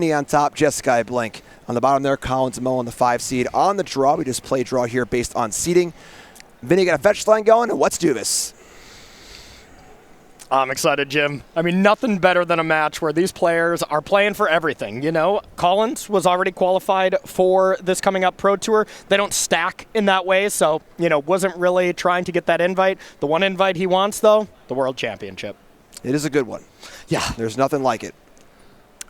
On top, Jeskai Blink. On the bottom there, Collins and Mullen, the 5 seed. On the draw, we just play draw here based on seeding. Vinnie got a fetch line going. Let's do this. I'm excited, Jim. I mean, nothing better than a match where these players are playing for everything, you know? Collins was already qualified for this coming up Pro Tour. They don't stack in that way, so, you know, wasn't really trying to get that invite. The one invite he wants, though, the World Championship. It is a good one. Yeah. There's nothing like it.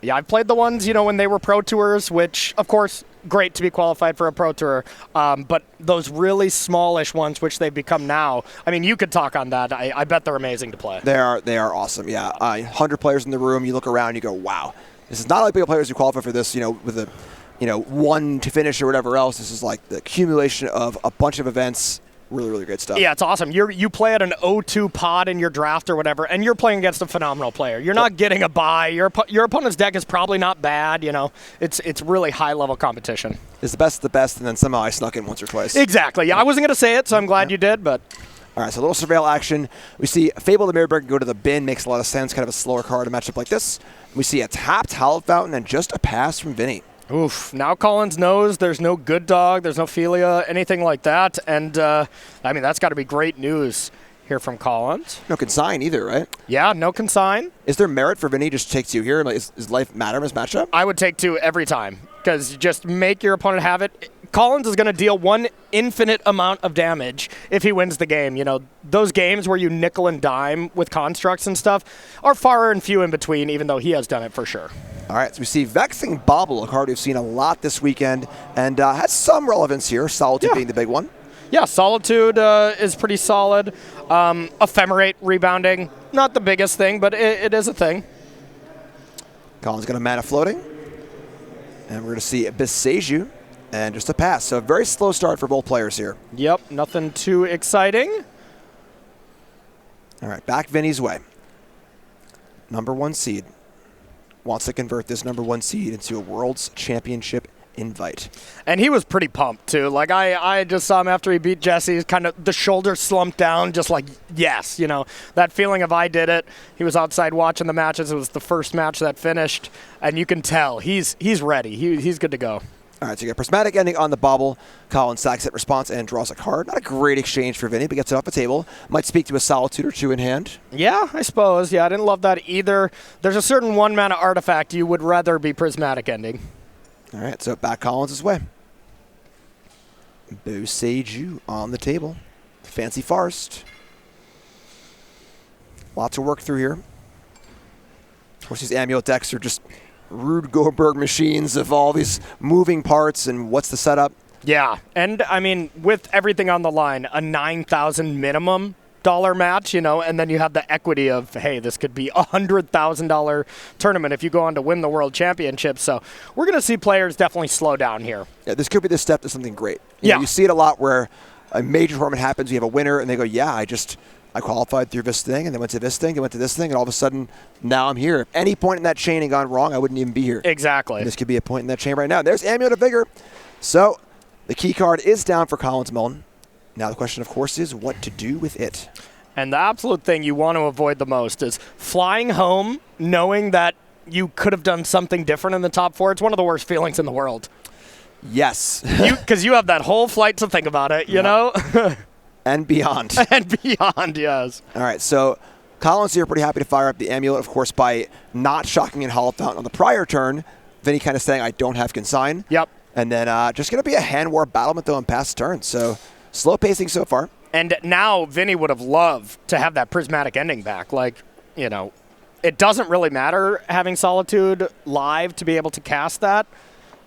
Yeah, I've played the ones, you know, when they were Pro Tours, which, of course, great to be qualified for a Pro Tour. But those really smallish ones, which they've become now, I mean, you could talk on that. I bet they're amazing to play. They are awesome, yeah. 100 players in the room, you look around, you go, wow. This is not like big players who qualify for this, you know, with a, you know, one to finish or whatever else. This is like the accumulation of a bunch of events. Really, really good stuff. Yeah, it's awesome. You play at an 0-2 pod in your draft or whatever, and you're playing against a phenomenal player. You're not getting a bye. Your opponent's deck is probably not bad. You know, it's really high-level competition. It's the best of the best, and then somehow I snuck in once or twice. Exactly. Yeah, I wasn't going to say it, so I'm glad you did, but... All right, so a little surveil action. We see Fable the Mirror Breaker go to the bin. Makes a lot of sense. Kind of a slower card in a matchup like this. We see a tapped Hallowed Fountain and just a pass from Vinnie. Oof. Now Collins knows there's no good dog, there's no Philia, anything like that. And, I mean, that's got to be great news here from Collins. No consign either, right? Yeah, no consign. Is there merit for Vinnie just to take 2 here? Does life matter in this matchup? I would take 2 every time because you just make your opponent have it. Collins is going to deal one infinite amount of damage if he wins the game. You know, those games where you nickel and dime with constructs and stuff are far and few in between, even though he has done it for sure. All right, so we see Vexing Bauble, a card we've seen a lot this weekend, and has some relevance here, Solitude being the big one. Yeah, Solitude is pretty solid. Ephemerate rebounding, not the biggest thing, but it is a thing. Collins got a mana floating, and we're going to see Beseju, and just a pass. So a very slow start for both players here. Yep, nothing too exciting. All right, back Vinnie's way. #1 seed. Wants to convert this #1 seed into a World's Championship invite. And he was pretty pumped, too. Like, I just saw him after he beat Jesse, kind of the shoulder slumped down, just like, yes, you know, that feeling of I did it. He was outside watching the matches. It was the first match that finished, and you can tell he's ready. He's good to go. All right, so you get Prismatic Ending on the Bauble. Collins sacks it response and draws a card. Not a great exchange for Vinnie, but gets it off the table. Might speak to a Solitude or 2 in hand. Yeah, I suppose. Yeah, I didn't love that either. There's a certain 1-mana artifact you would rather be Prismatic Ending. All right, so back Collins' way. Beseju on the table. Fancy Forest. Lots to work through here. Of course, these Amulet decks are just Rube Goldberg machines of all these moving parts and what's the setup. Yeah, and I mean, with everything on the line, a $9,000 minimum match, you know, and then you have the equity of, hey, this could be a $100,000 tournament if you go on to win the World Championship. So we're going to see players definitely slow down here. Yeah, this could be the step to something great. You know, you see it a lot where a major tournament happens, you have a winner, and they go, yeah, I qualified through this thing, and then went to this thing, they went to this thing, and all of a sudden, now I'm here. If any point in that chain had gone wrong, I wouldn't even be here. Exactly. And this could be a point in that chain right now. There's Amulet of Vigor. So the key card is down for Collins Mullen. Now the question, of course, is what to do with it. And the absolute thing you want to avoid the most is flying home knowing that you could have done something different in the top 4. It's one of the worst feelings in the world. Yes. Because you have that whole flight to think about it, you know? And beyond. And beyond, yes. All right, so Collins here pretty happy to fire up the Amulet, of course, by not shocking in Hallowed Fountain on the prior turn. Vinnie kind of saying, I don't have consign. Yep. And then just going to be a hand war battlement, though, in past turns. So slow pacing so far. And now Vinnie would have loved to have that Prismatic Ending back. Like, you know, it doesn't really matter having Solitude live to be able to cast that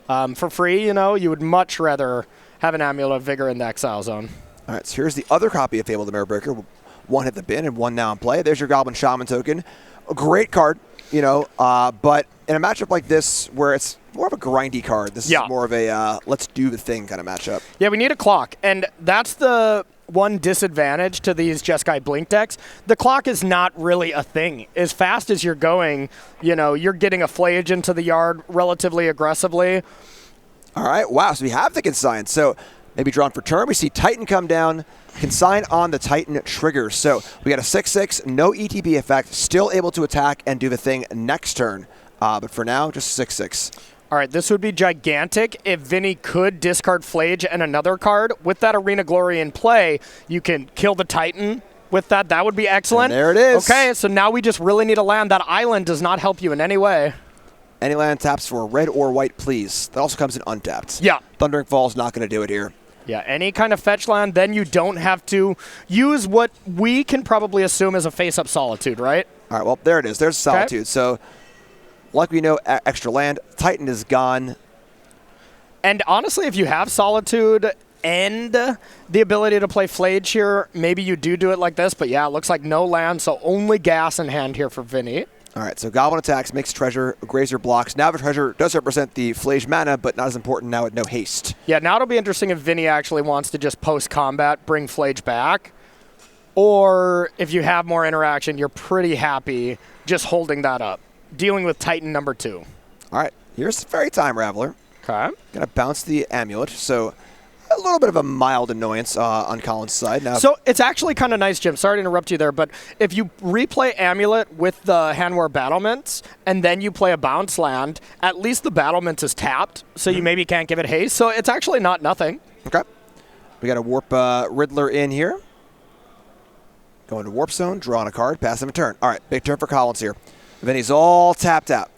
for free, you know. You would much rather have an Amulet of Vigor in the Exile Zone. All right, so here's the other copy of Fable the Mirror Breaker. 1 hit the bin and 1 now in play. There's your Goblin Shaman token. A great card, you know, but in a matchup like this where it's more of a grindy card, this is more of a let's do the thing kind of matchup. Yeah, we need a clock, and that's the one disadvantage to these Jeskai Blink decks. The clock is not really a thing. As fast as you're going, you know, you're getting a Flayage into the yard relatively aggressively. All right, wow, so we have the consign. So maybe drawn for turn. We see Titan come down. Consign on the Titan triggers. So we got a 6/6, no ETB effect, still able to attack and do the thing next turn. But for now, just 6/6. All right, this would be gigantic if Vinnie could discard Flage and another card. With that Arena Glory in play, you can kill the Titan with that. That would be excellent. And there it is. Okay, so now we just really need a land. That island does not help you in any way. Any land taps for red or white, please. That also comes in untapped. Yeah. Thundering Falls not going to do it here. Yeah, any kind of fetch land, then you don't have to use what we can probably assume is a face-up Solitude, right? All right, well, there it is. There's Solitude. Okay. So, like we know, extra land. Titan is gone. And honestly, if you have Solitude and the ability to play Flage here, maybe you do it like this. But yeah, it looks like no land, so only gas in hand here for Vinnie. All right, so Goblin attacks, makes treasure, Grazer blocks. Now the treasure does represent the Flage mana, but not as important now with no haste. Yeah, now it'll be interesting if Vinnie actually wants to just post-combat bring Flage back. Or if you have more interaction, you're pretty happy just holding that up. Dealing with Titan number 2. All right, here's Fairy Time Raveler. Okay. Gonna bounce the Amulet, so a little bit of a mild annoyance on Colin's side. Now, So it's actually kind of nice, Jim. Sorry to interrupt you there, but if you replay Amulet with the Handwar Battlements and then you play a bounce land, at least the Battlements is tapped, so you maybe can't give it haste. So it's actually not nothing. okay. We got a Warp Riddler in here. Going to Warp Zone, drawing a card, pass him a turn. All right, big turn for Collins here. Vinnie's all tapped out.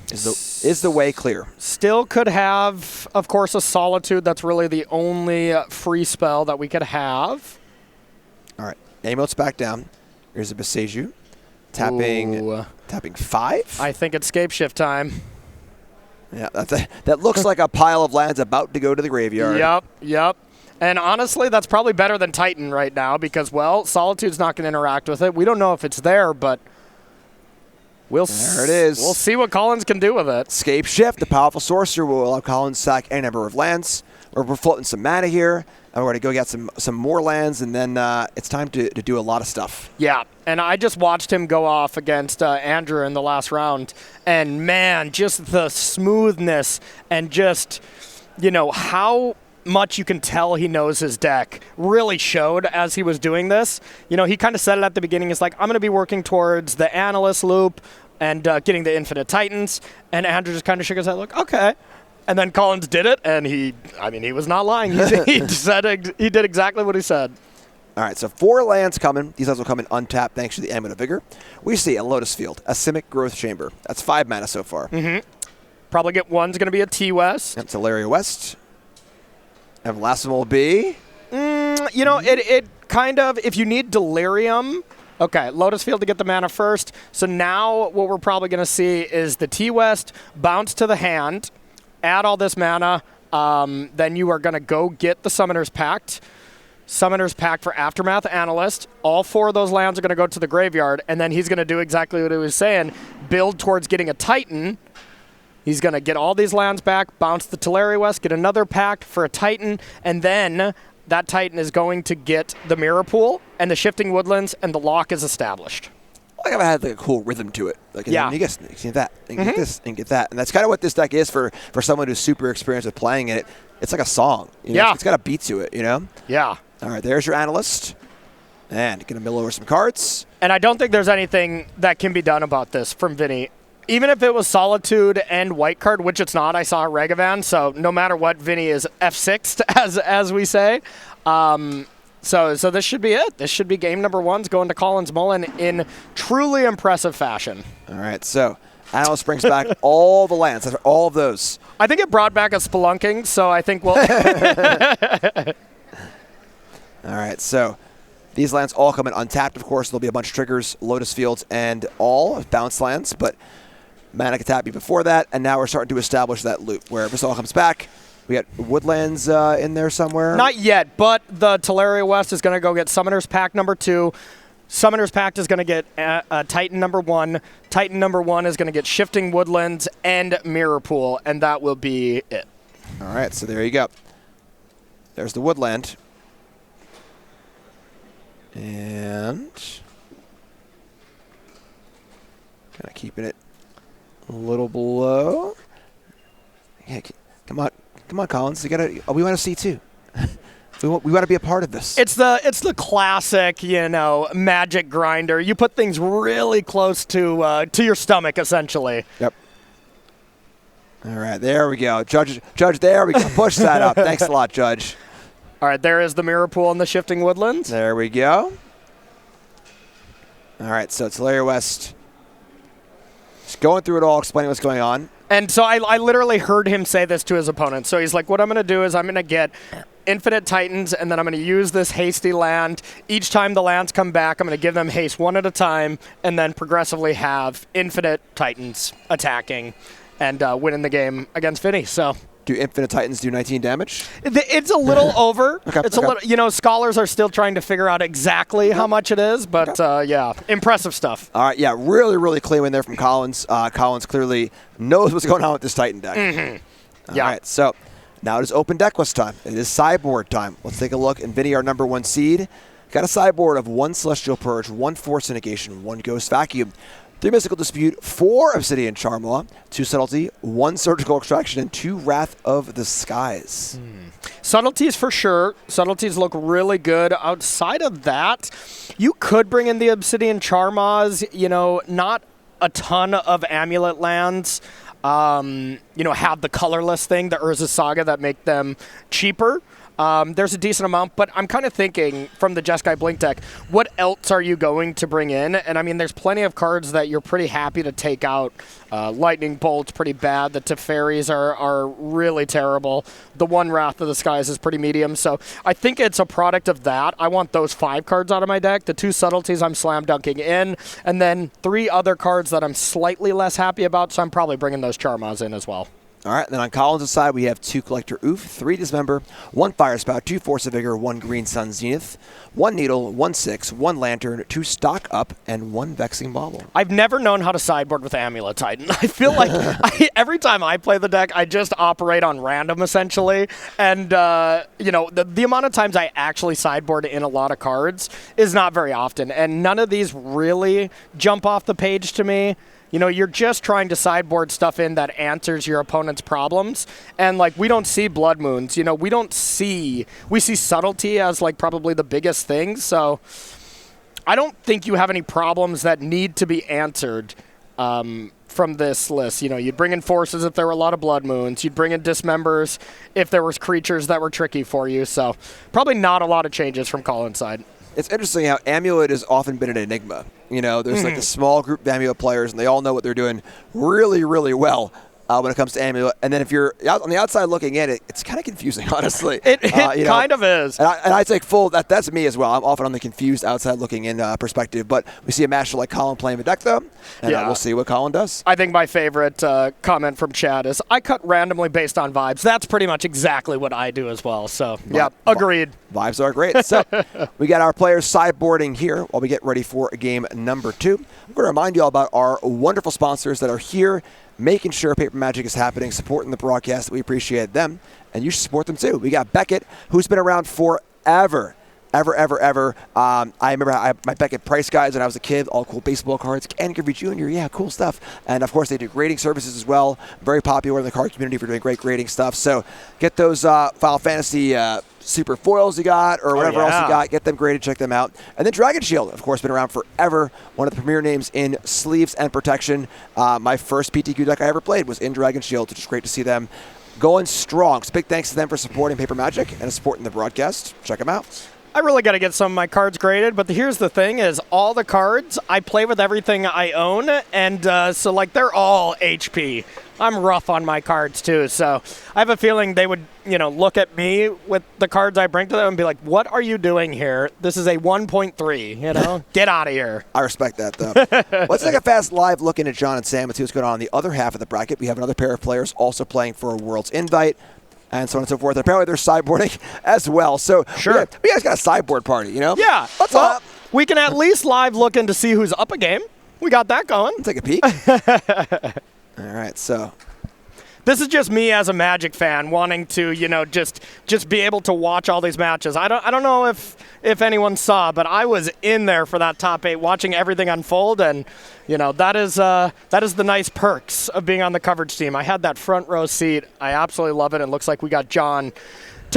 Is the way clear? Still could have, of course, a Solitude. That's really the only free spell that we could have. All right, Amulet's back down. Here's a Beseju. Tapping 5? I think it's Scape Shift time. Yeah, that looks like a pile of lands about to go to the graveyard. Yep. And honestly, that's probably better than Titan right now because, well, Solitude's not going to interact with it. We don't know if it's there, but there it is. We'll see what Collins can do with it. Scape Shift, the powerful sorcerer, will allow Collins to sack any number of lands. We're floating some mana here, and we're going to go get some more lands, and then it's time to do a lot of stuff. Yeah, and I just watched him go off against Andrew in the last round, and man, just the smoothness and just, how much you can tell he knows his deck really showed as he was doing this. He kind of said it at the beginning. It's like, I'm going to be working towards the Analyst loop and getting the Infinite Titans. And Andrew just kind of shook his head like, okay. And then Collins did it, and he was not lying. He did exactly what he said. All right, so 4 lands coming. These lands will come in untapped thanks to the Amulet of Vigor. We see a Lotus Field, a Simic Growth Chamber. That's 5 mana so far. Mm-hmm. Probably get one's going to be a T-West. Yep, Teleria West. And last one will be? It kind of, if you need Delirium, okay, Lotus Field to get the mana first. So now what we're probably going to see is the T-West bounce to the hand, add all this mana, then you are going to go get the Summoner's Pact. Summoner's Pact for Aftermath Analyst. All 4 of those lands are going to go to the graveyard, and then he's going to do exactly what he was saying, build towards getting a Titan. He's going to get all these lands back, bounce the Teleria West, get another pact for a Titan, and then that Titan is going to get the Mirror Pool and the Shifting Woodlands, and the lock is established. Like I've had like a cool rhythm to it. Like, yeah. You get that, and get this, and get that. And that's kind of what this deck is for someone who's super experienced with playing it. It's like a song. Yeah. It's got a beat to it, Yeah. All right, there's your Analyst. And going to mill over some cards. And I don't think there's anything that can be done about this from Vinnie. Even if it was Solitude and white card, which it's not, I saw a Regavan, so no matter what, Vinnie is F6'd, as we say. So this should be it. This should be game number 1's going to Collins Mullen in truly impressive fashion. All right, so Analyst brings back all the lands, all of those. I think it brought back a Spelunking, so I think we'll... All right, so these lands all come in untapped, of course. There'll be a bunch of triggers, Lotus Fields, and all bounce lands, but mana can tap you before that, and now we're starting to establish that loop where if this all comes back, we got Woodlands in there somewhere. Not yet, but the Teleria West is going to go get Summoner's Pact number 2. Summoner's Pact is going to get Titan number 1. Titan number 1 is going to get Shifting Woodlands and Mirror Pool, and that will be it. All right, so there you go. There's the Woodland. And kind of keeping it a little below. Yeah, come on, Collins. You gotta. Oh, we want to see too. We want to be a part of this. It's the classic, Magic grinder. You put things really close to your stomach, essentially. Yep. All right, there we go. Judge, there we go. Push that up. Thanks a lot, Judge. All right, there is the Mirror Pool and the Shifting Woodlands. There we go. All right, so it's Larry West just going through it all, explaining what's going on. And so I literally heard him say this to his opponent. So he's like, what I'm going to do is I'm going to get Infinite Titans, and then I'm going to use this hasty land. Each time the lands come back, I'm going to give them haste one at a time, and then progressively have Infinite Titans attacking and winning the game against Vinnie. So do Infinite Titans do 19 damage? It's a little over. Okay, it's a little. Scholars are still trying to figure out exactly how much it is, but yeah, impressive stuff. All right, yeah, really, really clean win there from Collins. Collins clearly knows what's going on with this Titan deck. Mm-hmm. All right, so now it is open deck list time. It is sideboard time. Let's take a look. And Vinnie, our number 1 seed, got a sideboard of 1 Celestial Purge, 1 Force Negation, 1 Ghost Vacuum, 3 Mystical Dispute, 4 Obsidian Charmlaw, 2 Subtlety, 1 Surgical Extraction, and 2 Wrath of the Skies. Subtleties for sure. Subtleties look really good. Outside of that, you could bring in the Obsidian Charmaws, not a ton of Amulet lands. Have the colorless thing, the Urza Saga, that make them cheaper. There's a decent amount, but I'm kind of thinking from the Jeskai Blink deck, what else are you going to bring in? And I mean, there's plenty of cards that you're pretty happy to take out. Lightning Bolt's pretty bad. The Teferis are really terrible. The 1 Wrath of the Skies is pretty medium. So I think it's a product of that. I want those 5 cards out of my deck. The 2 Subtleties I'm slam dunking in, and then 3 other cards that I'm slightly less happy about. So I'm probably bringing those Charmas in as well. All right, then on Collins' side, we have 2 Collector Oof, 3 Dismember, 1 Fire Spout, 2 Force of Vigor, 1 Green Sun Zenith, 1 Needle, 1 6, 1 Lantern, 2 Stock Up, and 1 Vexing Bauble. I've never known how to sideboard with Amulet Titan. I feel like every time I play the deck, I just operate on random, essentially. And, the amount of times I actually sideboard in a lot of cards is not very often. And none of these really jump off the page to me. You're just trying to sideboard stuff in that answers your opponent's problems. And, we don't see Blood Moons. We see Subtlety as, probably the biggest thing. So I don't think you have any problems that need to be answered from this list. You'd bring in Forces if there were a lot of Blood Moons. You'd bring in Dismembers if there was creatures that were tricky for you. So probably not a lot of changes from Colin's side. It's interesting how Amulet has often been an enigma. There's a small group of Amulet players, and they all know what they're doing really, really well when it comes to Amulet. And then if you're out on the outside looking at it, it's kind of confusing, honestly. It kind of is. And I take full, that's me as well. I'm often on the confused outside looking in perspective. But we see a master like Colin playing the deck, though, and we'll see what Colin does. I think my favorite comment from Chad is, I cut randomly based on vibes. That's pretty much exactly what I do as well. So, agreed. Vibes are great. So we got our players sideboarding here while we get ready for game number 2. I'm going to remind you all about our wonderful sponsors that are here, making sure Paper Magic is happening, supporting the broadcast. We appreciate them, and you should support them too. We got Beckett, who's been around forever. Ever. I remember my Beckett Price guides when I was a kid, all cool baseball cards, Ken Griffey Jr., yeah, cool stuff. And, of course, they do grading services as well. Very popular in the card community for doing great grading stuff. So get those Final Fantasy super foils you got or whatever else you got. Get them graded, check them out. And then Dragon Shield, of course, been around forever. One of the premier names in sleeves and protection. My first PTQ deck I ever played was in Dragon Shield, which is great to see them going strong. So big thanks to them for supporting Paper Magic and supporting the broadcast. Check them out. I really got to get some of my cards graded, but here's the thing is all the cards, I play with everything I own, and so they're all HP. I'm rough on my cards too, so I have a feeling they would, look at me with the cards I bring to them and be like, what are you doing here? This is a 1.3, get out of here. I respect that, though. Let's take a fast live look into John and Sam and see what's going on in the other half of the bracket. We have another pair of players also playing for a World's Invite, and so on and so forth. Apparently, they're sideboarding as well. So, sure. We guys got a sideboard party, Yeah. We can at least live look in to see who's up a game. We got that going. Let's take a peek. All right, so this is just me as a Magic fan wanting to, just be able to watch all these matches. I don't know if anyone saw, but I was in there for that top 8, watching everything unfold, and that is the nice perks of being on the coverage team. I had that front row seat. I absolutely love it. It looks like we got John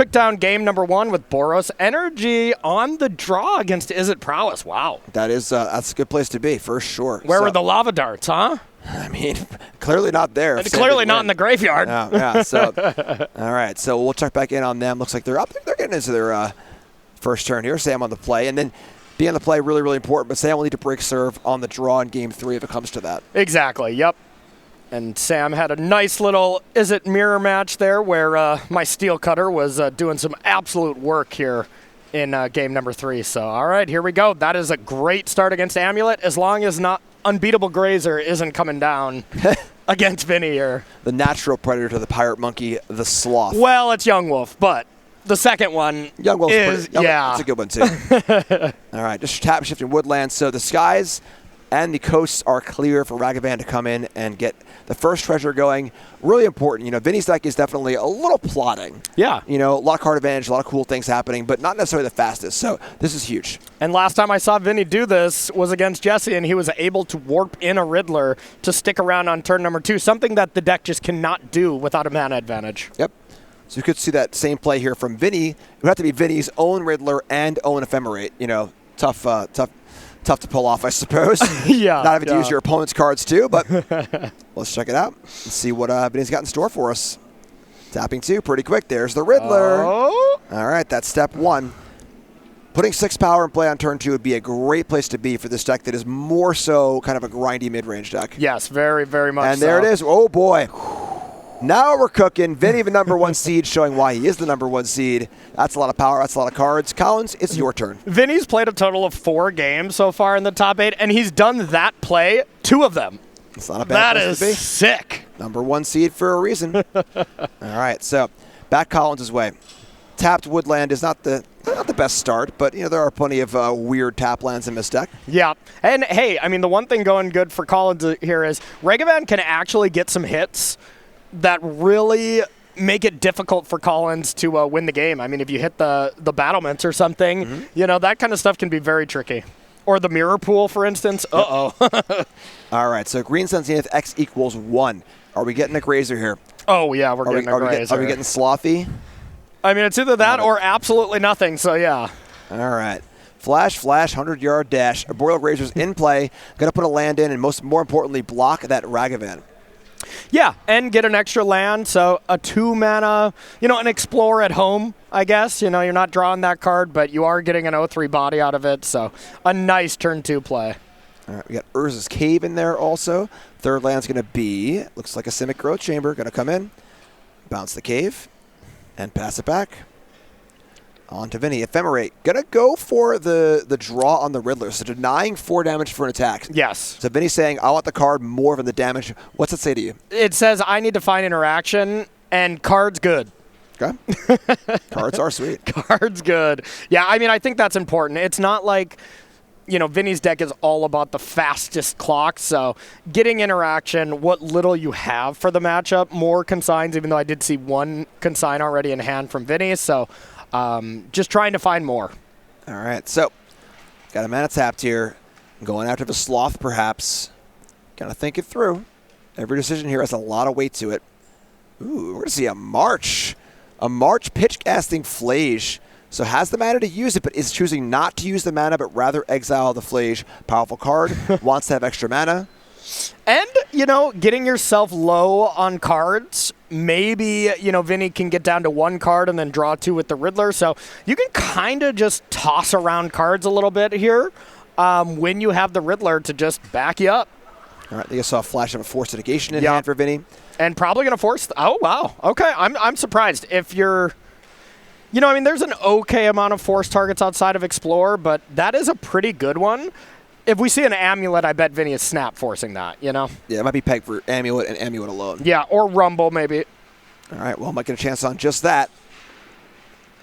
took down game number 1 with Boros Energy on the draw against Is It Prowess. Wow. That's a good place to be, for sure. Where were the lava darts, huh? I mean, clearly not there. It's clearly not in the graveyard. Yeah, so, all right, so we'll check back in on them. Looks like they're up. They're getting into their first turn here. Sam on the play, and then being on the play, really, really important, but Sam will need to break serve on the draw in game 3 if it comes to that. Exactly, yep. And Sam had a nice little Is It mirror match there where my steel cutter was doing some absolute work here in game number 3. So, all right, here we go. That is a great start against Amulet, as long as not Unbeatable Grazer isn't coming down against Vinnie here. The natural predator to the pirate monkey, the sloth. Well, it's Young Wolf, but the second one Young Wolf's is, yeah. That's a good one, too. All right, just tap shifting woodland. So the skies and the coasts are clear for Ragavan to come in and get the first treasure going. Really important. You know, Vinnie's deck is definitely a little plotting. Yeah. You know, a lot of card advantage, a lot of cool things happening, but not necessarily the fastest. So this is huge. And last time I saw Vinnie do this was against Jesse, and he was able to warp in a Riddler to stick around on turn number 2, something that the deck just cannot do without a mana advantage. Yep. So you could see that same play here from Vinnie. It would have to be Vinnie's own Riddler and own Ephemerate. You know, tough to pull off, I suppose. Yeah. Not having to use your opponent's cards too, but let's check it out and see what Vinnie's got in store for us. Tapping 2 pretty quick. There's the Riddler. Oh. All right, that's step 1. Putting 6 power in play on turn 2 would be a great place to be for this deck that is more so kind of a grindy mid-range deck. Yes, very, very much And there it is. Oh, boy. Now we're cooking. Vinnie, the number 1 seed, showing why he is the number 1 seed. That's a lot of power. That's a lot of cards. Collins, it's your turn. Vinnie's played a total of 4 games so far in the top 8, and he's done that play 2 of them. It's not a bad place to be. That is sick. Number 1 seed for a reason. All right, so back Collins' way. Tapped woodland is not the best start, but you know there are plenty of weird tap lands in this deck. Yeah, and hey, I mean the one thing going good for Collins here is Ragavan can actually get some hits that really make it difficult for Collins to win the game. I mean, if you hit the battlements or something, you know, that kind of stuff can be very tricky. Or the mirror pool, for instance. Uh-oh. All right, so Green Sun Zenith X equals 1. Are we getting a Grazer here? Oh, yeah, we're getting a Grazer. Are we getting Slothy? I mean, it's either that or absolutely nothing, so yeah. All right. Flash, 100-yard dash. A Boreal Grazer's in play. Going to put a land in and more importantly, block that Ragavan. Yeah, and get an extra land, so a 2-mana, you know, an Explore at home, I guess. You know, you're not drawing that card, but you are getting an 0-3 body out of it, so a nice turn 2 play. All right, we got Urza's Cave in there also. Third land's going to be, looks like a Simic Growth Chamber. Going to come in, bounce the cave, and pass it back. On to Vinnie. Ephemerate. Going to go for the draw on the Riddler, so denying 4 damage for an attack. Yes. So Vinnie's saying, I want the card more than the damage. What's it say to you? It says I need to find interaction, and card's good. Okay. Cards are sweet. Card's good. Yeah, I mean, I think that's important. It's not like, you know, Vinnie's deck is all about the fastest clock, so getting interaction, what little you have for the matchup, more consigns, even though I did see 1 consign already in hand from Vinnie, so just trying to find more. All right, so got a mana tapped here. Going after the Sloth, perhaps. Gotta think it through. Every decision here has a lot of weight to it. Ooh, we're going to see a March. A March pitch-casting Flage. So has the mana to use it, but is choosing not to use the mana, but rather exile the Flage. Powerful card. Wants to have extra mana. And, you know, getting yourself low on cards, maybe, you know, Vinnie can get down to 1 card and then draw 2 with the Riddler. So you can kind of just toss around cards a little bit here when you have the Riddler to just back you up. All right, I think I saw a flash of a Forced Negation in hand for Vinnie. And probably going to force... oh, wow. Okay, I'm surprised. If you're... You know, I mean, there's an okay amount of force targets outside of Explore, but that is a pretty good one. If we see an Amulet, I bet Vinnie is snap forcing that, you know? Yeah, it might be pegged for Amulet and Amulet alone. Yeah, or Rumble, maybe. All right, well, might get a chance on just that.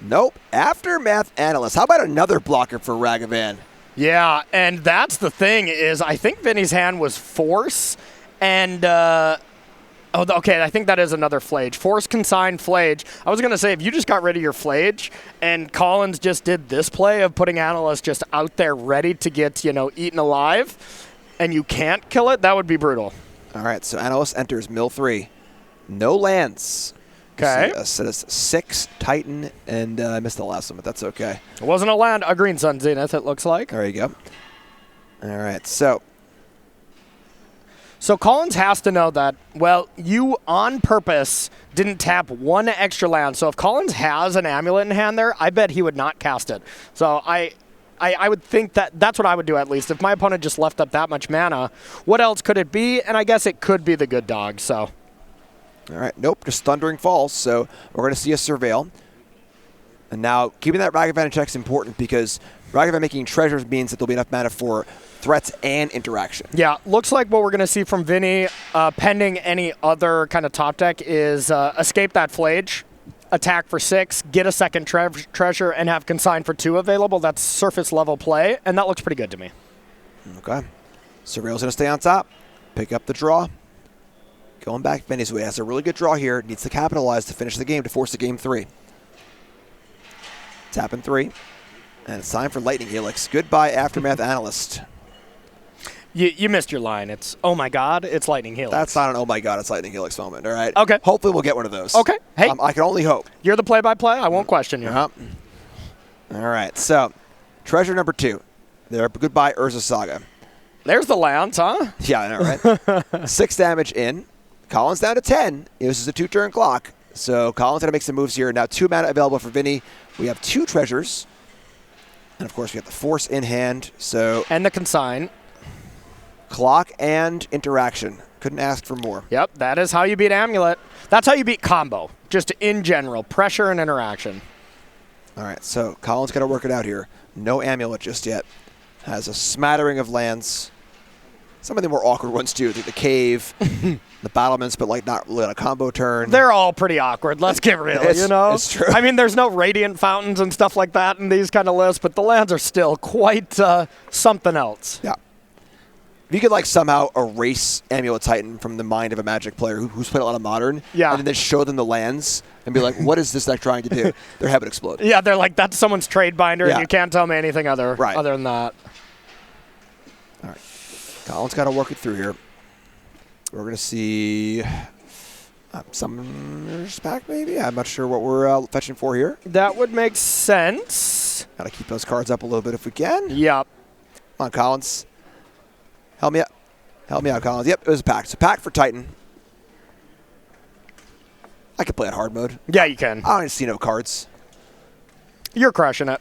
Nope. Aftermath Analyst. How about another blocker for Ragavan? Yeah, and that's the thing is I think Vinnie's hand was Force and... oh, okay, I think that is another Flage. Force consign Flage. I was going to say, if you just got rid of your Flage and Collins just did this play of putting Analyst just out there ready to get, you know, eaten alive, and you can't kill it, that would be brutal. All right, so Analyst enters mill 3. No lands. Okay. Set us 6 Titan, and I missed the last one, but that's okay. It wasn't a land, a Green Sun Zenith, it looks like. There you go. All right, so Collins has to know that, well, you on purpose didn't tap 1 extra land. So if Collins has an amulet in hand there, I bet he would not cast it. So I would think that's what I would do at least. If my opponent just left up that much mana, what else could it be? And I guess it could be the good dog, so. All right, nope, just Thundering Falls. So we're going to see a Surveil. And now keeping that Ragavan in check is important because Ragavan making treasures means that there'll be enough mana for threats and interaction. Yeah, looks like what we're going to see from Vinnie, pending any other kind of top deck, is escape that Flage, attack for 6, get a second treasure, and have Consign for 2 available. That's surface level play, and that looks pretty good to me. Okay. Surveil's going to stay on top, pick up the draw. Going back Vinnie's way, has a really good draw here, needs to capitalize to finish the game to force the game 3. Tapping 3. And it's time for Lightning Helix. Goodbye, Aftermath Analyst. You missed your line. It's, oh my God, it's Lightning Helix. That's not an oh my God, it's Lightning Helix moment, all right? Okay. Hopefully we'll get one of those. Okay. Hey. I can only hope. You're the play-by-play. I won't question you. All right, so treasure number 2. There, goodbye, Urza Saga. There's the lands, huh? Yeah, I know, right? 6 damage in. Collins down to 10. This is a 2-turn clock. So Collins had to make some moves here. Now 2 mana available for Vinnie. We have 2 treasures. And, of course, we have the Force in hand. So and the Consign. Clock and interaction. Couldn't ask for more. Yep, that is how you beat Amulet. That's how you beat combo, just in general. Pressure and interaction. All right, so Collins got to work it out here. No Amulet just yet. Has a smattering of lands. Some of the more awkward ones, too. The Cave, the Battlements, but like not really on a combo turn. They're all pretty awkward. Let's get real, you know? It's true. I mean, there's no Radiant Fountains and stuff like that in these kind of lists, but the lands are still quite something else. Yeah. If you could like somehow erase Amulet Titan from the mind of a Magic player who's played a lot of Modern, yeah, and then show them the lands and be like, what is this deck trying to do? Their head would explode. Yeah, they're like, that's someone's trade binder, yeah, and you can't tell me anything other than that. All right. Collins got to work it through here. We're going to see Summoner's Pact, maybe? I'm not sure what we're fetching for here. That would make sense. Got to keep those cards up a little bit if we can. Yep. Come on, Collins. Help me out. Help me out, Collins. Yep, it was a pact. It's a pact for Titan. I could play it hard mode. Yeah, you can. I don't see no cards. You're crushing it.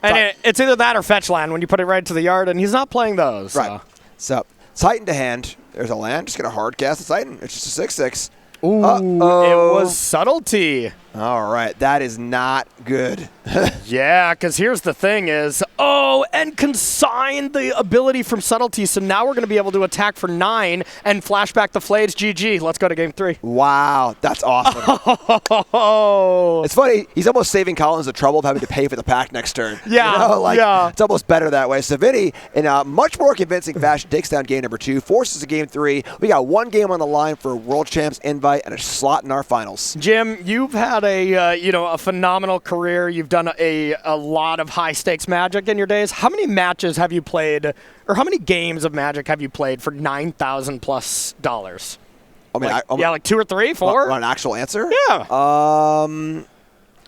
And it's either that or fetch land when you put it right to the yard, and he's not playing those. Right. So, Titan to hand. There's a land. Just going to hard cast the Titan. It's just a 6/6. Ooh, it was Subtlety. All right, that is not good. Yeah, because here's the thing is, and Consign the ability from Subtlety, so now we're going to be able to attack for 9 and flashback the Flades. GG. Let's go to game 3. Wow, that's awesome. It's funny, he's almost saving Collins the trouble of having to pay for the pack next turn. Yeah, you know, yeah. It's almost better that way. So Vinnie, in a much more convincing fashion, takes down game number 2, forces to game 3. We got 1 game on the line for a World Champs invite and a slot in our finals. Jim, you've had a phenomenal career. You've done a lot of high stakes Magic in your days. How many matches have you played, or how many games of Magic have you played for $9,000+? I mean, like 2 or 3, 4. An actual answer? Yeah. I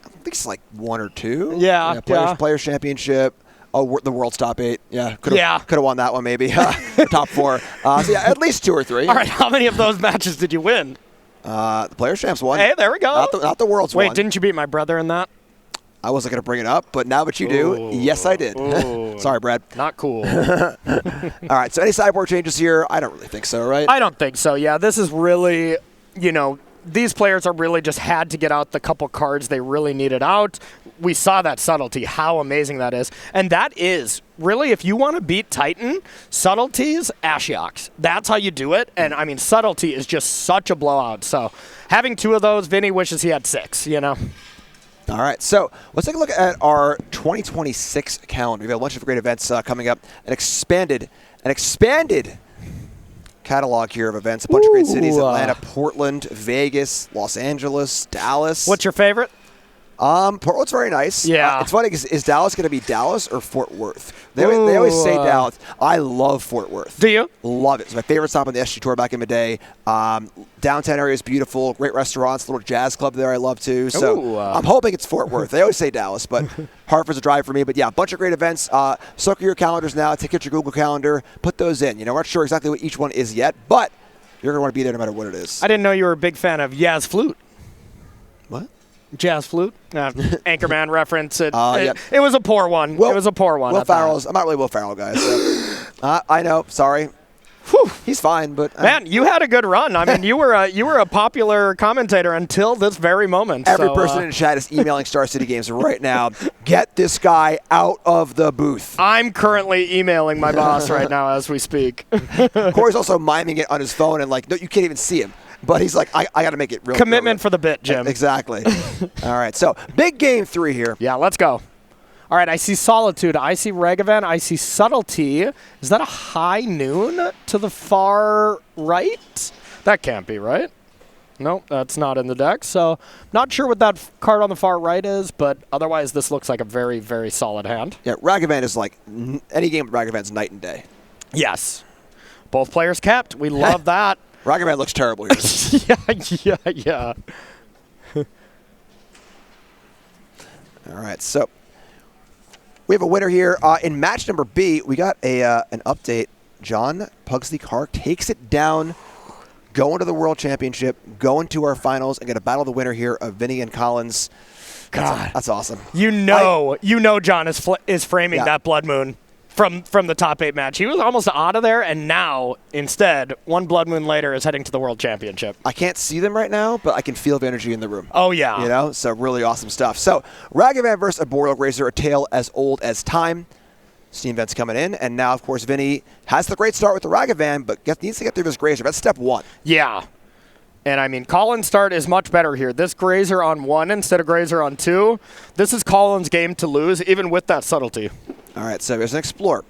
think it's like 1 or 2. Yeah. Players Championship. Oh, the World's top 8. Yeah. Could have won that one maybe. Top 4. So yeah, at least 2 or 3. All right. How many of those matches did you win? The Players Champs won. Hey, there we go. Not the World's one. Wait, didn't you beat my brother in that? I wasn't going to bring it up, but now that you do, yes, I did. Sorry, Brad. Not cool. All right, so any sideboard changes here? I don't really think so, right? I don't think so, yeah. This is really, these players are really just had to get out the couple cards they really needed out. We saw that Subtlety, how amazing that is. And that is, really, if you want to beat Titan, Subtlety's Ashioks. That's how you do it. And, I mean, Subtlety is just such a blowout. So having 2 of those, Vinnie wishes he had 6, All right, so let's take a look at our 2026 calendar. We've got a bunch of great events coming up. An expanded catalog here of events. A bunch of great cities: Atlanta, Portland, Vegas, Los Angeles, Dallas. What's your favorite? Portland's very nice. Yeah. It's funny because is Dallas going to be Dallas or Fort Worth? They always say Dallas. I love Fort Worth. Do you? Love it. It's my favorite stop on the SG Tour back in the day. Downtown area is beautiful. Great restaurants. Little jazz club there I love too. So I'm hoping it's Fort Worth. They always say Dallas, but Hartford's a drive for me. But yeah, a bunch of great events. Circle your calendars now. Take out your Google Calendar. Put those in. We're not sure exactly what each one is yet, but you're going to want to be there no matter what it is. I didn't know you were a big fan of Yaz Flute. What? Jazz Flute, Anchorman reference. It Yep. was a poor one. It was a poor one. Will Ferrell's. I'm not really Will Ferrell, guys. So. I know. Sorry. Whew, he's fine, but man, you had a good run. I mean, you were a popular commentator until this very moment. Every person in the chat is emailing Star City Games right now. Get this guy out of the booth. I'm currently emailing my boss right now as we speak. Corey's also miming it on his phone, and no, you can't even see him. But he's like, I got to make it real. Commitment for the bit, Jim. Exactly. All right, so big game 3 here. Yeah, let's go. All right, I see Solitude. I see Ragavan. I see Subtlety. Is that a high noon to the far right? That can't be right. No, that's not in the deck. So not sure what that card on the far right is, but otherwise this looks like a very, very solid hand. Yeah, Ragavan is like any game with Ragavan's night and day. Yes. Both players kept. We love that. Ragavan looks terrible here. Yeah. All right, so we have a winner here. In match number B, we got an update. John Pugsley Clark takes it down, going to the World Championship, going to our finals, and going to battle the winner here of Vinnie and Collins. God. That's awesome. You know John is framing that Blood Moon from the top 8 match. He was almost out of there, and now, instead, one Blood Moon later is heading to the World Championship. I can't see them right now, but I can feel the energy in the room. Oh, yeah. So really awesome stuff. So, Ragavan versus a Boreal Grazer, a tale as old as time. Steam Vent's coming in, and now, of course, Vinnie has the great start with the Ragavan, but needs to get through this Grazer. That's step 1. Yeah. And, I mean, Collins' start is much better here. This Grazer on 1 instead of Grazer on 2. This is Collins' game to lose, even with that subtlety. All right, so here's an Explore.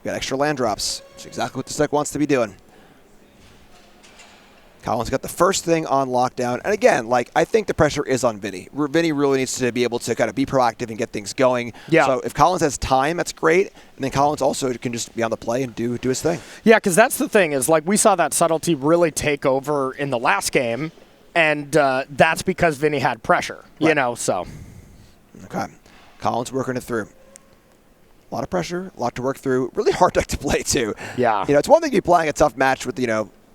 We got extra land drops. That's exactly what this deck wants to be doing. Collins got the first thing on lockdown. And again, I think the pressure is on Vinnie. Vinnie really needs to be able to kind of be proactive and get things going. Yeah. So if Collins has time, that's great. And then Collins also can just be on the play and do his thing. Yeah, because that's the thing is, we saw that subtlety really take over in the last game. And that's because Vinnie had pressure, so. Okay. Collins working it through. A lot of pressure, a lot to work through. Really hard deck to play, too. Yeah. It's one thing to be playing a tough match with,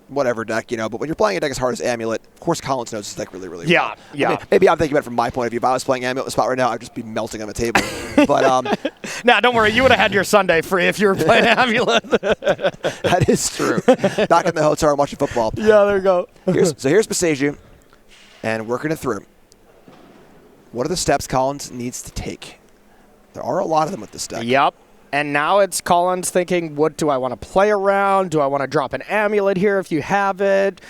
whatever deck, but when you're playing a deck as hard as Amulet, of course Collins knows his deck really, really well. Yeah. I mean, maybe I'm thinking about it from my point of view. If I was playing Amulet in the spot right now, I'd just be melting on the table. But nah, don't worry. You would have had your Sunday free if you were playing Amulet. That is true. Back in the hotel and watching football. Yeah, there you go. Here's Besaju, and working it through. What are the steps Collins needs to take? There are a lot of them with this deck. Yep. And now it's Collins thinking, what do I want to play around? Do I want to drop an Amulet here if you have it?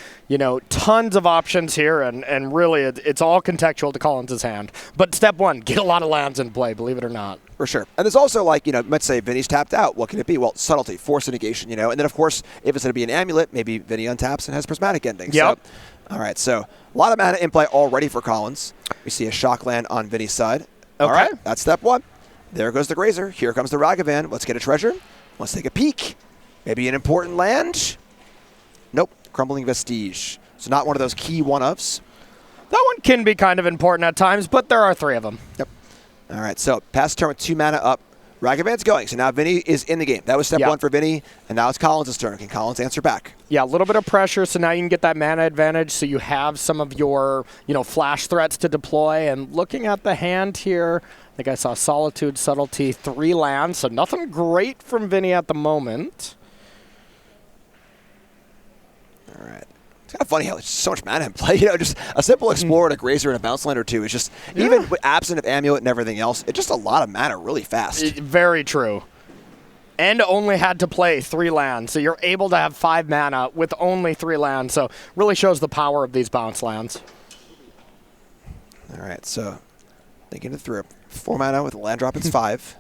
Tons of options here, and really it's all contextual to Collins' hand. But step 1, get a lot of lands in play, believe it or not. For sure. And there's also, let's say Vinnie's tapped out. What can it be? Well, subtlety, force negation, And then, of course, if it's going to be an Amulet, maybe Vinnie untaps and has prismatic ending. Yep. So, all right, so a lot of mana in play already for Collins. We see a shock land on Vinnie's side. All right, that's step 1. There goes the Grazer. Here comes the Ragavan. Let's get a treasure. Let's take a peek. Maybe an important land. Nope. Crumbling Vestige. So not one of those key one-ofs. That one can be kind of important at times, but there are 3 of them. Yep. All right, so pass turn with 2 mana up. Ragavan's going, so now Vinnie is in the game. That was step 1 for Vinnie, and now it's Collins' turn. Can Collins answer back? Yeah, a little bit of pressure, so now you can get that mana advantage, so you have some of your, flash threats to deploy. And looking at the hand here, I think I saw Solitude, Subtlety, 3 lands, so nothing great from Vinnie at the moment. All right. It's kind of funny how there's so much mana in play. Just a simple Explorer and a Grazer and a bounce land or 2 is just, even with absent of Amulet and everything else, it's just a lot of mana really fast. Very true. And only had to play 3 lands, so you're able to have 5 mana with only 3 lands, so really shows the power of these bounce lands. All right, so thinking it through. 4 mana with a land drop, it's 5.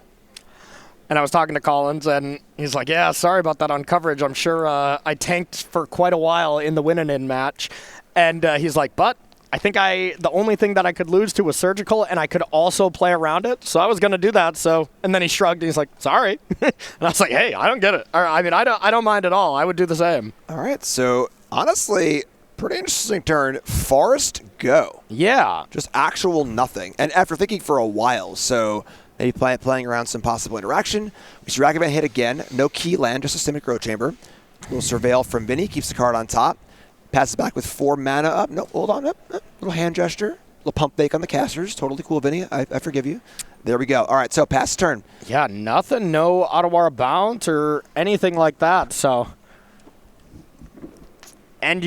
And I was talking to Collins, and he's like, yeah, sorry about that on coverage. I'm sure I tanked for quite a while in the win-and-in match. And he's like, but I think the only thing that I could lose to was Surgical, and I could also play around it. So I was going to do that. So, and then he shrugged, and he's like, sorry. And I was like, hey, I don't get it. I mean, I don't mind at all. I would do the same. All right, so honestly, pretty interesting turn. Forest, go. Yeah. Just actual nothing. And after thinking for a while, so maybe playing around some possible interaction. We see Ragavan hit again. No key land, just a Simic Growth Chamber. Little Surveil from Vinnie, keeps the card on top. Passes back with 4 mana up. No, hold on. Up. Little hand gesture. Little pump fake on the casters. Totally cool, Vinnie. I forgive you. There we go. All right, so pass turn. Yeah, nothing. No Ottawa bounce or anything like that. So, and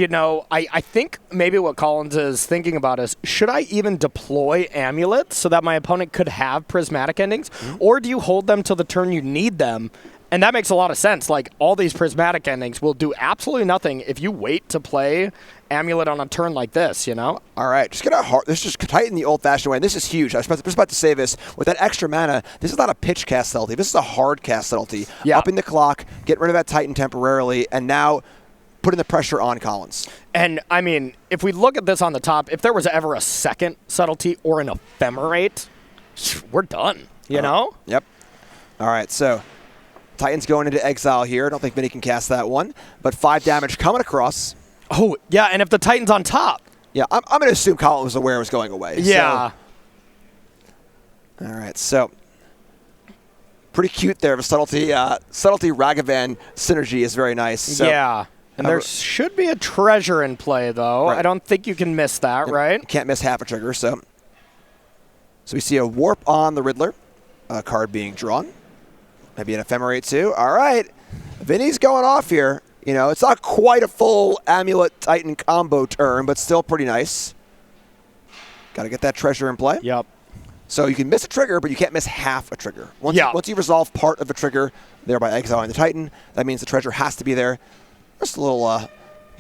I think maybe what Collins is thinking about is, should I even deploy Amulet so that my opponent could have prismatic endings? Mm-hmm. Or do you hold them till the turn you need them? And that makes a lot of sense. Like, all these prismatic endings will do absolutely nothing if you wait to play Amulet on a turn like this, All right, just this is just tighten the old-fashioned way. And this is huge. I was just about to say this. With that extra mana, this is not a pitch cast penalty. This is a hard cast penalty. Yeah. Upping the clock, get rid of that Titan temporarily, and now putting the pressure on Collins. And, I mean, if we look at this on the top, if there was ever a second subtlety or an ephemerate, we're done, you know? Yep. All right, so Titan's going into exile here. I don't think Vinnie can cast that one. But 5 damage coming across. Oh, yeah, and if the Titan's on top. Yeah, I'm going to assume Collins was aware it was going away. Yeah. So, all right, so pretty cute there. The subtlety Ragavan synergy is very nice. So, yeah. And there should be a treasure in play, though. Right. I don't think you can miss that, right? Can't miss half a trigger. So we see a Warp on the Riddler, a card being drawn. Maybe an Ephemerate too. All right. Vinnie's going off here. It's not quite a full Amulet Titan combo turn, but still pretty nice. Got to get that treasure in play. Yep. So you can miss a trigger, but you can't miss half a trigger. Once you resolve part of a trigger, thereby exiling the Titan, that means the treasure has to be there. Just a little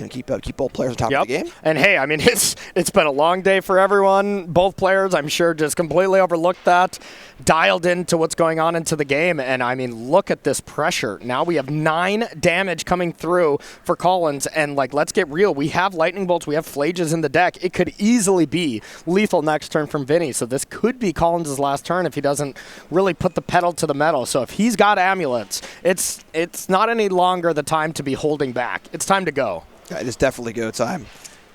keep both players on top of the game. And hey, I mean, it's been a long day for everyone. Both players, I'm sure, just completely overlooked that, dialed into what's going on into the game. And I mean, look at this pressure. Now we have 9 damage coming through for Collins. And let's get real. We have lightning bolts. We have flages in the deck. It could easily be lethal next turn from Vinnie. So this could be Collins' last turn if he doesn't really put the pedal to the metal. So if he's got amulets, it's not any longer the time to be holding back. It's time to go. Yeah, it is definitely go time.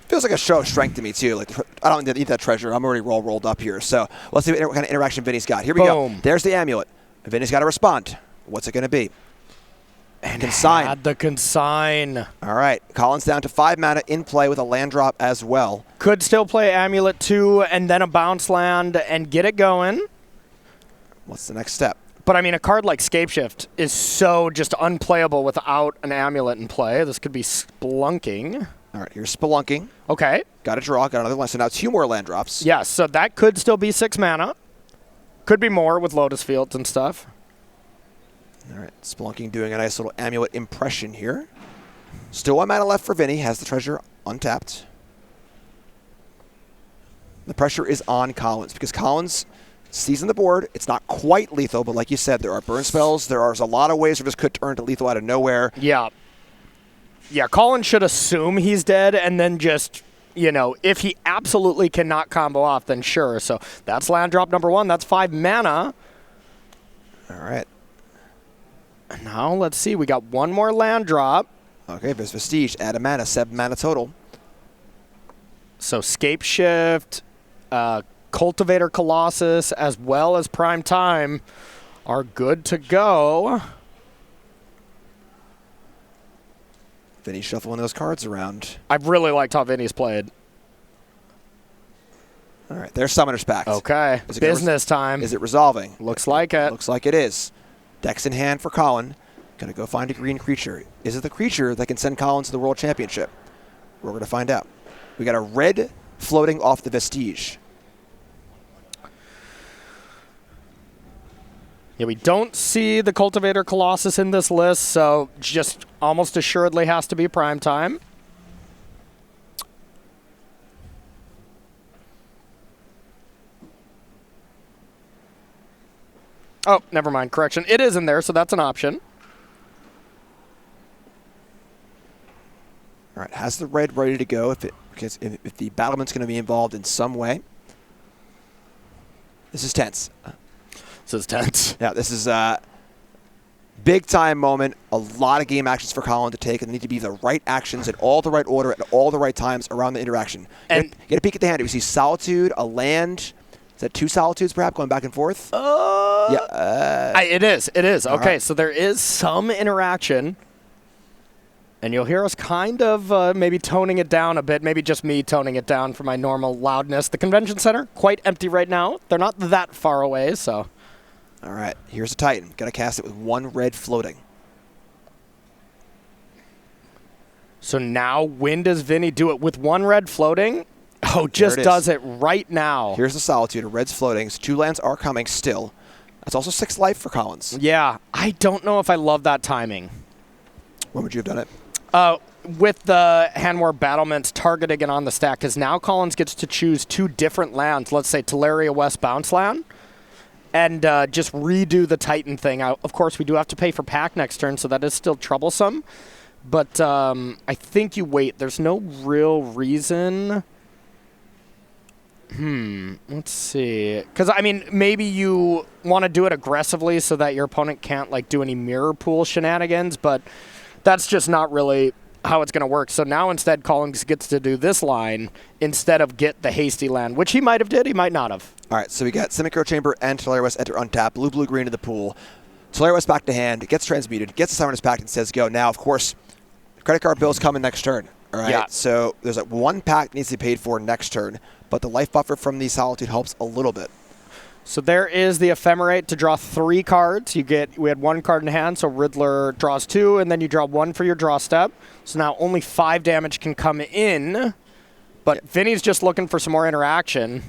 Feels like a show of strength to me, too. I don't need that treasure. I'm already rolled up here. So let's see what kind of interaction Vinnie's got. Here we go. There's the amulet. Vinnie's got to respond. What's it going to be? And consign. Had the consign. All right. Collins down to 5 mana in play with a land drop as well. Could still play Amulet 2 and then a bounce land and get it going. What's the next step? But, I mean, a card like Scapeshift is so just unplayable without an Amulet in play. This could be Spelunking. All right, here's Spelunking. Okay. Got to draw, got another one. So now 2 more land drops. Yes, so that could still be 6 mana. Could be more with Lotus Fields and stuff. All right, Spelunking doing a nice little Amulet impression here. Still 1 mana left for Vinnie. Has the treasure untapped. The pressure is on Collins because Collins seizing the board. It's not quite lethal, but like you said, there are burn spells. There's a lot of ways where this could turn to lethal out of nowhere. Yeah. Yeah, Collins should assume he's dead and then just, if he absolutely cannot combo off, then sure. So that's land drop number 1. That's 5 mana. All right. Now let's see. We got 1 more land drop. Okay, there's Vestige. Add a mana. 7 mana total. So Scapeshift, Cultivator Colossus, as well as Prime Time are good to go. Vinnie shuffling those cards around. I've really liked how Vinnie's played. All right, there's Summoner's Pact. Okay, business time. Is it resolving? Looks like it. Looks like it is. Dex in hand for Colin. Gonna go find a green creature. Is it the creature that can send Collins to the World Championship? We're gonna find out. We got a red floating off the Vestige. Yeah, we don't see the Cultivator Colossus in this list, so just almost assuredly has to be Prime Time. Oh, never mind. Correction. It is in there, so that's an option. All right, has the red ready to go if it because if the battlement's going to be involved in some way, this is tense. This is tense. Yeah, this is a big-time moment. A lot of game actions for Colin to take, and they need to be the right actions in all the right order at all the right times around the interaction. And get a peek at the hand. We see Solitude, a land. Is that 2 Solitudes, perhaps, going back and forth? Yeah. It is. It is. Okay, right. so there is some interaction. And you'll hear us kind of maybe toning it down a bit, maybe just me toning it down for my normal loudness. The convention center, quite empty right now. They're not that far away, so. All right, here's a Titan. Got to cast it with 1 red floating. So now when does Vinnie do it? With 1 red floating? Oh, just does it right now. Here's the Solitude. A red's floating. So 2 lands are coming still. That's also 6 life for Collins. Yeah, I don't know if I love that timing. When would you have done it? With the Hand War Battlements targeting it on the stack, because now Collins gets to choose 2 different lands. Let's say Teleria West Bounce Land, and just redo the Titan thing. Of course, we do have to pay for pack next turn, so that is still troublesome. But I think you wait. There's no real reason. Let's see. Because, I mean, maybe you want to do it aggressively so that your opponent can't, like, do any mirror pool shenanigans, but that's just not really how it's going to work. So now instead Collins gets to do this line instead of get the hasty land, which he might have did, he might not have. All right, so we got Semiconductor Chamber and Teleria West enter untap, blue, blue, green to the pool. Teleria West back to hand, gets transmuted, gets the Summoner's Pact and says go. Now, of course, credit card bills coming next turn. All right, Yeah. So there's like 1 pack needs to be paid for next turn, but the life buffer from the Solitude helps a little bit. So there is the Ephemerate to draw 3 cards. We had 1 card in hand, so Riddler draws 2, and then you draw 1 for your draw step. So now only 5 damage can come in, but Vinny's just looking for some more interaction.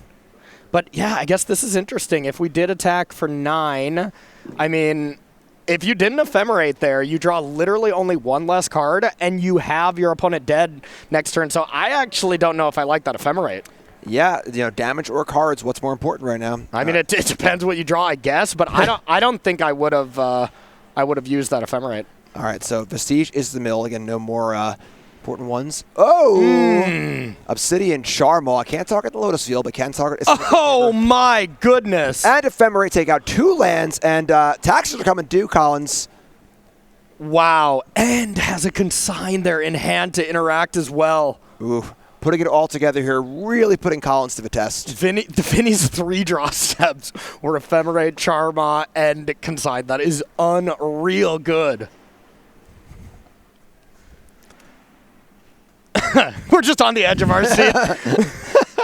But yeah, I guess this is interesting. If we did attack for 9, I mean, if you didn't Ephemerate there, you draw literally only 1 less card, and you have your opponent dead next turn. So I actually don't know if I like that Ephemerate. Yeah, damage or cards. What's more important right now? I mean, it depends what you draw, I guess. But I don't think I would have used that Ephemerate. All right, so Vestige is the mill again. No more important ones. Oh, Obsidian Charmaw. Can't target the Lotus Field, but can target. Oh my goodness! And Ephemerate take out 2 lands, and taxes are coming due. Collins. Wow, and has a consign there in hand to interact as well. Ooh. Putting it all together here, really putting Collins to the test. Vinny's 3 draw steps were Ephemerate, Charma, and Consign. That is unreal good. We're just on the edge of our seat.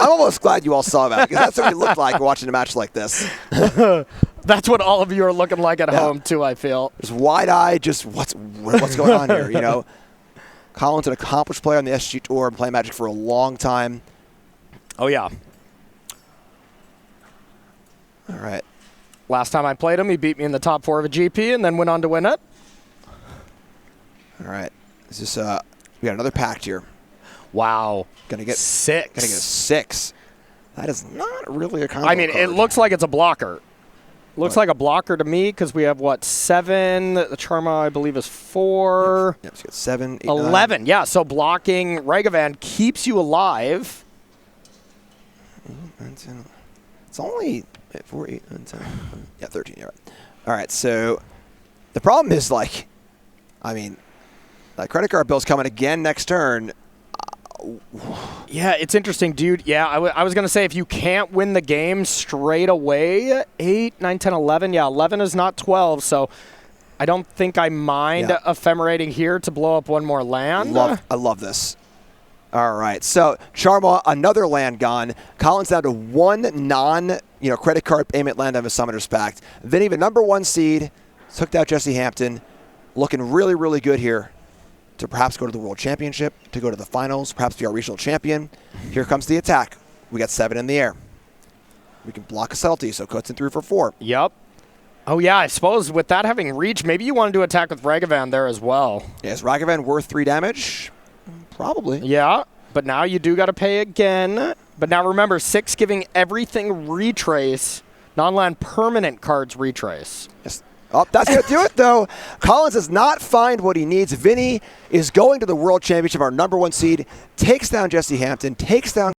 I'm almost glad you all saw that, because that's what we look like watching a match like this. That's what all of you are looking like at home, too, I feel. Just wide-eyed, just what's going on here, you know? Colin's an accomplished player on the SG Tour and playing Magic for a long time. Oh, yeah. All right. Last time I played him, he beat me in the top 4 of a GP and then went on to win it. All right. Is this we got another pact here. Wow. Gonna get 6. Gonna get a 6. That is not really a combo I mean, card. it looks like it's a blocker. Looks like a blocker to me because we have, 7? The Charma, I believe, is 4. Yep, so you got 7, 8, 11. 9. Yeah, so blocking Ragavan keeps you alive. It's only 4, 8, 9, 10. Yeah, 13. You're right. All right, so the problem is, like, I mean, credit card bill's coming again next turn. Yeah, it's interesting, dude. Yeah, I was going to say, if you can't win the game straight away, 8, 9, 10, 11. Yeah, 11 is not 12, so I don't think I mind ephemerating here to blow up 1 more land. I love this. All right, so Charma, another land gone. Collins down to 1 credit card payment land on the Summoner's Pact. Vinny, the #1 seed, took out Jesse Hampton. Looking really, really good here to perhaps go to the World Championship, to go to the finals, perhaps be our regional champion. Here comes the attack. We got 7 in the air. We can block a subtlety, so cuts in 3 for 4. Yep. Oh, yeah, I suppose with that having reach, maybe you want to do attack with Ragavan there as well. Yeah, is Ragavan worth 3 damage? Probably. Yeah, but now you do got to pay again. But now remember, 6 giving everything retrace, non-land permanent cards retrace. Yes. Oh, that's going to do it, though. Collins does not find what he needs. Vinnie is going to the World Championship, our #1 seed, takes down Jesse Hampton, takes down